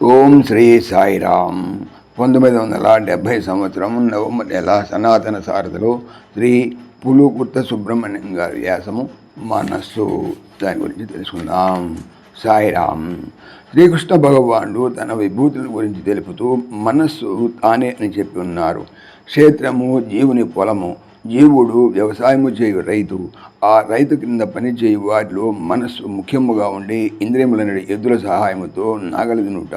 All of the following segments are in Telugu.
ఓం శ్రీ సాయిరామ్. 1970 సంవత్సరం నవంబర్ నెల సనాతన సారథిలో శ్రీ పులుకుర్త సుబ్రహ్మణ్యం గారి వ్యాసము మనస్సు. దాని గురించి తెలుసుకుందాం. సాయిరామ్. శ్రీకృష్ణ భగవానుడు తన విభూతుల గురించి తెలుపుతూ మనస్సు తానే అని చెప్పి ఉన్నారు. క్షేత్రము జీవుని పొలము, జీవుడు వ్యవసాయము చేయు రైతు, ఆ రైతు కింద పనిచేయు వాటిలో మనస్సు ముఖ్యముగా ఉండి ఇంద్రియములనడి ఎద్దుల సహాయముతో నాగలి దున్నుట,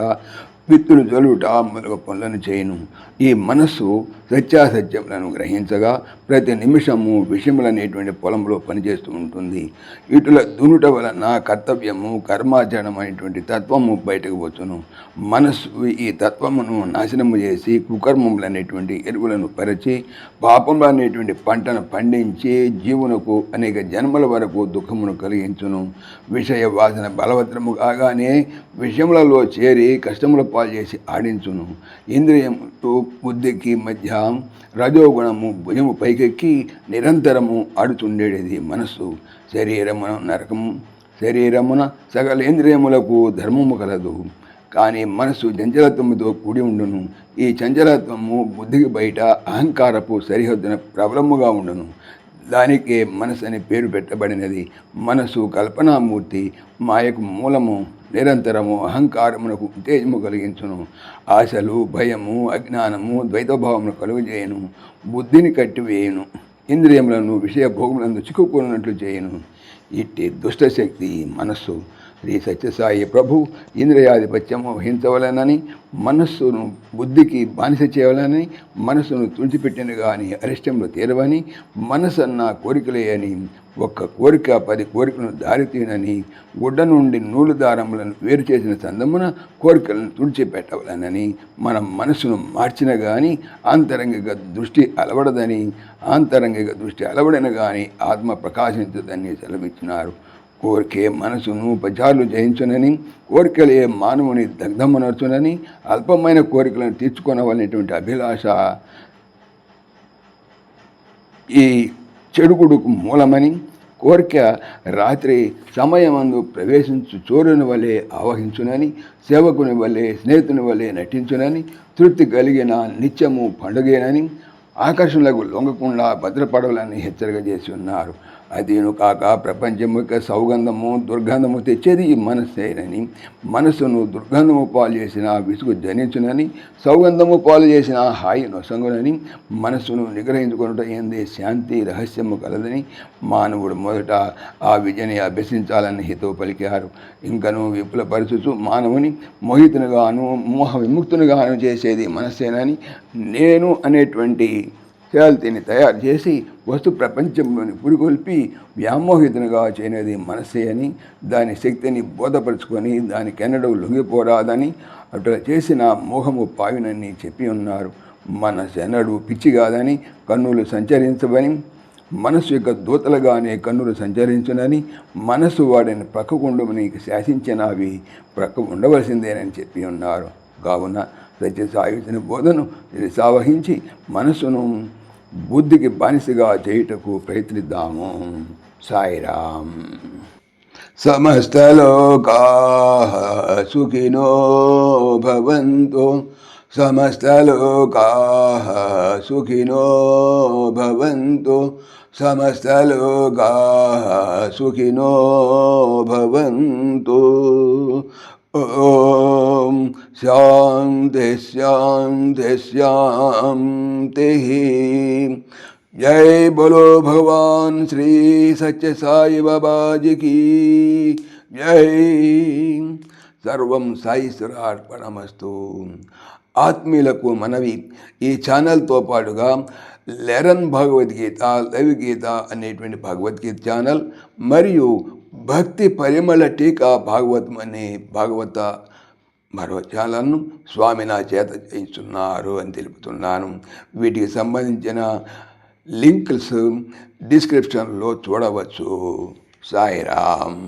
విత్తులు జల్లుట మొదలగు పనులను చేయను. ఈ మనస్సు సత్యాసత్యములను గ్రహించగా ప్రతి నిమిషము విషయములనేటువంటి పొలంలో పనిచేస్తూ ఉంటుంది. ఇటుల దునుట వలన కర్తవ్యము, కర్మాచరణం అనేటువంటి తత్వము బయటకు వచ్చును. మనస్సు ఈ తత్వమును నాశనము చేసి కుకర్మములనేటువంటి ఎరువులను పరిచి పాపములు అనేటువంటి పంటను పండించి జీవునకు అనేక జన్మల వరకు దుఃఖమును కలిగించును. విషయ వాసన బలవత్తరము కాగానే విషయములలో చేరి కష్టముల పాలు చేసి ఆడించును. ఇంద్రియముతో బుద్ధికి మధ్య రజోగుణము భుజము పైకెక్కి నిరంతరము ఆడుతుండేది మనస్సు. శరీరమున సకల ఇంద్రియములకు ధర్మము కలదు, కానీ మనస్సు చంచలత్వముతో కూడి ఉండును. ఈ చంచలత్వము బుద్ధికి బయట అహంకారపు సరిహద్దున ప్రబలముగా ఉండును. దానికే మనసు అని పేరు పెట్టబడినది. మనసు కల్పనామూర్తి, మాయకు మూలము. నిరంతరము అహంకారమునకు ఉత్తేజము కలిగించును. ఆశలు, భయము, అజ్ఞానము, ద్వైతభావమును కలుగజేయను. బుద్ధిని కట్టివేయును. ఇంద్రియములను విషయ భోగములందు చిక్కుకున్నట్లు చేయను. ఇట్టి దుష్టశక్తి మనస్సు. శ్రీ సత్యసాయి ప్రభు ఇంద్రియాధిపత్యము వహించవలనని, మనస్సును బుద్ధికి బానిస చేయవలనని, మనస్సును తుడిచిపెట్టిన కానీ అరిష్టములు తీరవని, మనస్సు అన్న కోరికలే అని, ఒక్క కోరిక 10 కోరికలను దారితీనని, గుడ్డ నుండి నూలు దారములను వేరు చేసిన సందమున కోరికలను తుడిచిపెట్టవలనని, మనం మనస్సును మార్చిన కానీ ఆంతరంగిక దృష్టి అలవడదని, ఆంతరంగిక దృష్టి అలవడన కానీ ఆత్మ ప్రకాశించదని సెలవిచ్చినారు. కోరికే మనసును పచారులు జయించునని, కోరికలే మానవుని దగ్ధమనర్చునని, అల్పమైన కోరికలను తీర్చుకొనవలనేటువంటి అభిలాష ఈ చెడుగుడుకు మూలమని, కోరిక రాత్రి సమయమందు ప్రవేశించు చోరుని వలె ఆవహించునని, సేవకుని వలె స్నేహితుని వలె నటించునని, తృప్తి కలిగిన నిత్యము పండుగేనని, ఆకర్షణలకు లొంగకుండా భద్రపడవలని హెచ్చరిక చేసి ఉన్నారు. అదేను కాక ప్రపంచం యొక్క సౌగంధము, దుర్గంధము తెచ్చేది ఈ మనస్సేనని, మనస్సును దుర్గంధము పాలు చేసిన విసుగు జనించునని, సౌగంధము పాలు చేసిన హాయి నొసంగునని, మనస్సును నిగ్రహించుకున్నట ఏందే శాంతి రహస్యము కలదని మానవుడు మొదట ఆ విద్యని అభ్యసించాలని హితవు పలికారు. ఇంకను విపులపరచుచు మానవుని మోహితునిగాను మోహ విముక్తునిగాను చేసేది మనస్సేనని, నేను అనేటువంటి శాల్తీని తయారు చేసి వస్తు ప్రపంచంలోని పురికొల్పి వ్యామోహితునిగా చేయనేది మనస్సే అని, దాని శక్తిని బోధపరుచుకొని దానికెన్నడూ లొంగిపోరాదని, అట్లా చేసిన మోహము పావినని చెప్పి ఉన్నారు. మనస్సు ఎన్నడూ పిచ్చి కాదని, కన్నులు సంచరించవని, మనస్సు యొక్క దూతలుగానే కన్నులు సంచరించునని, మనస్సు వాడిని ప్రక్కకుండమని శాసించినవి ప్రక్క ఉండవలసిందేనని చెప్పి ఉన్నారు. కావున సత్యసాయుని బోధను సావహించి మనస్సును బుద్ధికి బానిసగా చేయుటకు ప్రయత్నిద్దాము. సాయిరామ్. సమస్తలోకాః సుఖినో భవంతు, సమస్తలోకాః సుఖినో భవంతు, సమస్తలోకాః సుఖినో భవంతు. ఓం శాంతి శాంతి శాంతి. జై బోలో భగవాన్ శ్రీ సత్య సాయి బాబాజీకి జై. సర్వం సాయిశ్వరార్పణమస్తు. ఆత్మీయులకు మనవి, ఈ ఛానల్తో పాటుగా లెరన్ భగవద్గీత, లైవ్ గీత అనేటువంటి భగవద్గీత ఛానల్ మరియు భక్తి పరిమళ టీకా భాగవతం అనే భాగవత మరో ఛానల్ను స్వామి నా చేత చేయిస్తున్నారు అని తెలుపుతున్నాను. వీటికి సంబంధించిన లింక్స్ డిస్క్రిప్షన్లో చూడవచ్చు. సాయిరామ్.